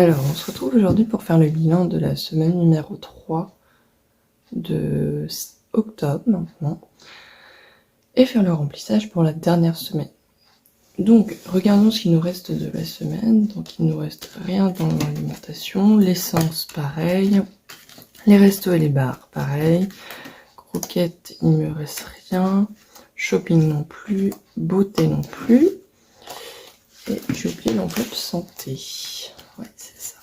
Alors, on se retrouve aujourd'hui pour faire le bilan de la semaine numéro 3 de octobre maintenant et faire le remplissage pour la dernière semaine. Donc, regardons ce qu'il nous reste de la semaine. Donc, il ne nous reste rien dans l'alimentation. L'essence, pareil. Les restos et les bars, pareil. Croquettes, il ne me reste rien. Shopping non plus. Beauté non plus. Et j'ai oublié l'enveloppe santé. Ouais, c'est ça.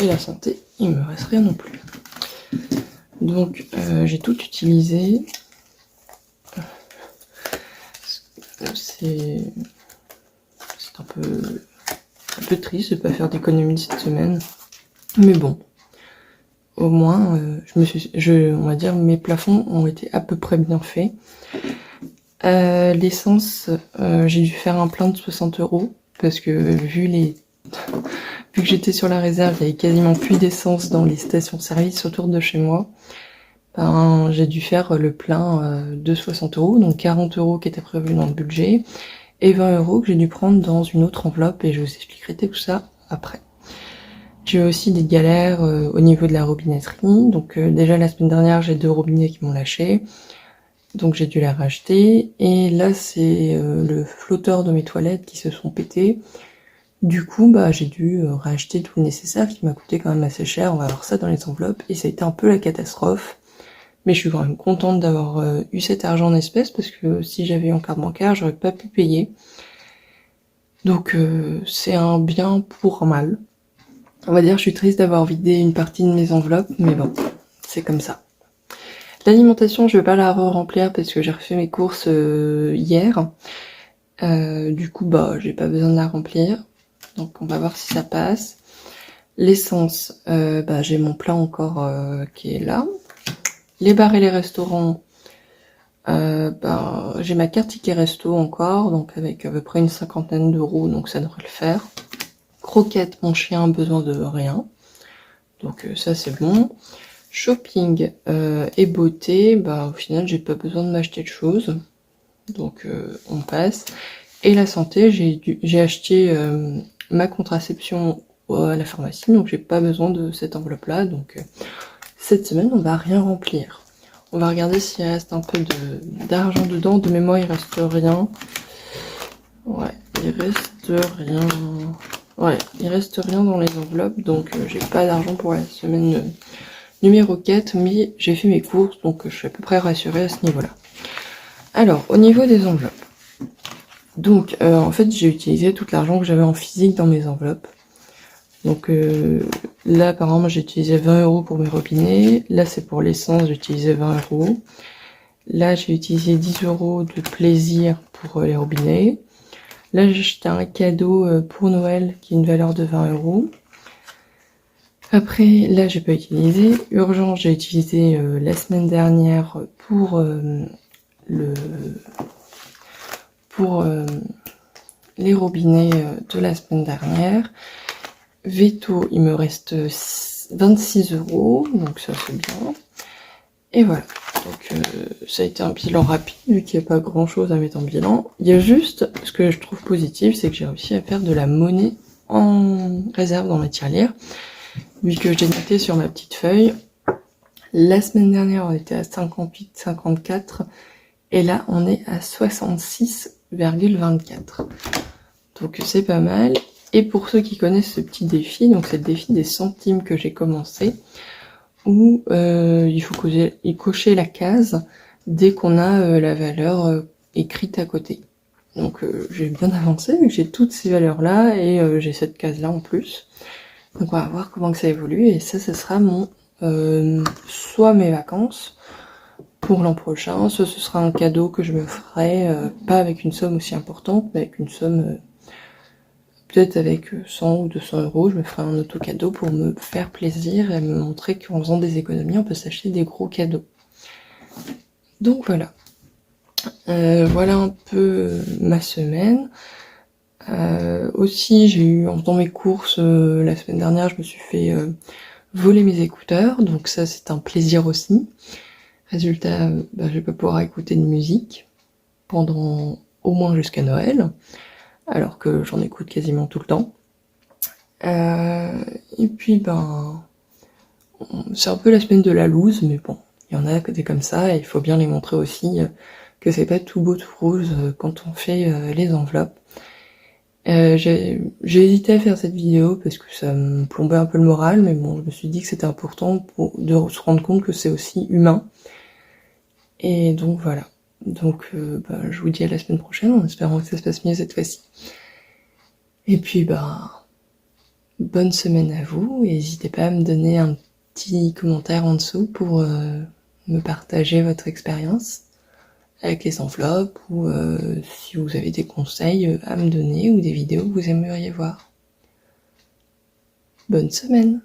Et la santé, il me reste rien non plus. Donc j'ai tout utilisé. C'est un peu triste de ne pas faire d'économie cette semaine. Mais bon, au moins, on va dire mes plafonds ont été à peu près bien faits. L'essence, j'ai dû faire un plein de 60 € parce que vu que j'étais sur la réserve, il n'y avait quasiment plus d'essence dans les stations-service autour de chez moi. Ben, j'ai dû faire le plein de 60 €, donc 40 € qui étaient prévus dans le budget, et 20 € que j'ai dû prendre dans une autre enveloppe, et je vous expliquerai tout ça après. J'ai eu aussi des galères au niveau de la robinetterie, donc déjà la semaine dernière j'ai 2 robinets qui m'ont lâché, donc j'ai dû les racheter, et là c'est le flotteur de mes toilettes qui se sont pétés. Du coup, bah, j'ai dû racheter tout le nécessaire qui m'a coûté quand même assez cher, on va avoir ça dans les enveloppes, et ça a été un peu la catastrophe. Mais je suis quand même contente d'avoir eu cet argent en espèces parce que si j'avais eu en carte bancaire, j'aurais pas pu payer. Donc c'est un bien pour un mal. On va dire je suis triste d'avoir vidé une partie de mes enveloppes, mais bon, c'est comme ça. L'alimentation, je vais pas la re-remplir parce que j'ai refait mes courses hier. Du coup, bah, j'ai pas besoin de la remplir. Donc on va voir si ça passe. L'essence, bah, j'ai mon plein encore qui est là. Les bars et les restaurants, j'ai ma carte ticket resto encore, donc avec à peu près une cinquantaine d'euros, donc ça devrait le faire. Croquette, mon chien a besoin de rien, donc ça c'est bon. Shopping et beauté, bah au final j'ai pas besoin de m'acheter de choses, donc on passe. Et la santé, j'ai acheté ma contraception à la pharmacie, donc j'ai pas besoin de cette enveloppe là, donc cette semaine on va rien remplir. On va regarder s'il reste un peu d'argent dedans. De mémoire, il reste rien. Ouais, il reste rien. Ouais, il reste rien dans les enveloppes. Donc, j'ai pas d'argent pour la semaine numéro 4. Mais j'ai fait mes courses. Donc, je suis à peu près rassurée à ce niveau-là. Alors, au niveau des enveloppes. Donc, en fait, j'ai utilisé tout l'argent que j'avais en physique dans mes enveloppes. Donc là, par exemple, j'ai utilisé 20 € pour mes robinets. Là, c'est pour l'essence, j'ai utilisé 20 €. Là, j'ai utilisé 10 € de plaisir pour les robinets. Là, j'ai acheté un cadeau pour Noël qui a une valeur de 20 €. Après, là, j'ai pas utilisé. Urgence, j'ai utilisé la semaine dernière pour les robinets de la semaine dernière. Veto, il me reste 26 €, donc ça c'est bien. Et voilà, donc ça a été un bilan rapide, vu qu'il n'y a pas grand chose à mettre en bilan. Il y a juste, ce que je trouve positif, c'est que j'ai réussi à faire de la monnaie en réserve dans ma tirelire, vu que j'ai noté sur ma petite feuille. La semaine dernière, on était à 58, 54, et là, on est à 66,24. Donc c'est pas mal. Et pour ceux qui connaissent ce petit défi, donc c'est le défi des centimes que j'ai commencé, où il faut cocher la case dès qu'on a la valeur écrite à côté. Donc j'ai bien avancé, vu que j'ai toutes ces valeurs-là, et j'ai cette case-là en plus. Donc on va voir comment que ça évolue, et ça sera mon soit mes vacances pour l'an prochain, soit ce sera un cadeau que je me ferai, pas avec une somme aussi importante, mais avec une somme... peut-être avec 100 ou 200 €, je me ferai un auto-cadeau pour me faire plaisir et me montrer qu'en faisant des économies, on peut s'acheter des gros cadeaux. Donc voilà. Voilà un peu ma semaine. Aussi, j'ai eu, en faisant mes courses la semaine dernière, je me suis fait voler mes écouteurs. Donc ça, c'est un plaisir aussi. Résultat, je vais pas pouvoir écouter de musique pendant au moins jusqu'à Noël, alors que j'en écoute quasiment tout le temps. Et puis ben, c'est un peu la semaine de la loose, mais bon, il y en a des comme ça, et il faut bien les montrer aussi, que c'est pas tout beau tout rose quand on fait les enveloppes. J'ai hésité à faire cette vidéo parce que ça me plombait un peu le moral, mais bon, je me suis dit que c'était important de se rendre compte que c'est aussi humain. Et donc voilà. Donc je vous dis à la semaine prochaine, en espérant que ça se passe mieux cette fois-ci. Et puis bonne semaine à vous, et n'hésitez pas à me donner un petit commentaire en dessous pour me partager votre expérience avec les enveloppes, ou si vous avez des conseils à me donner ou des vidéos que vous aimeriez voir. Bonne semaine!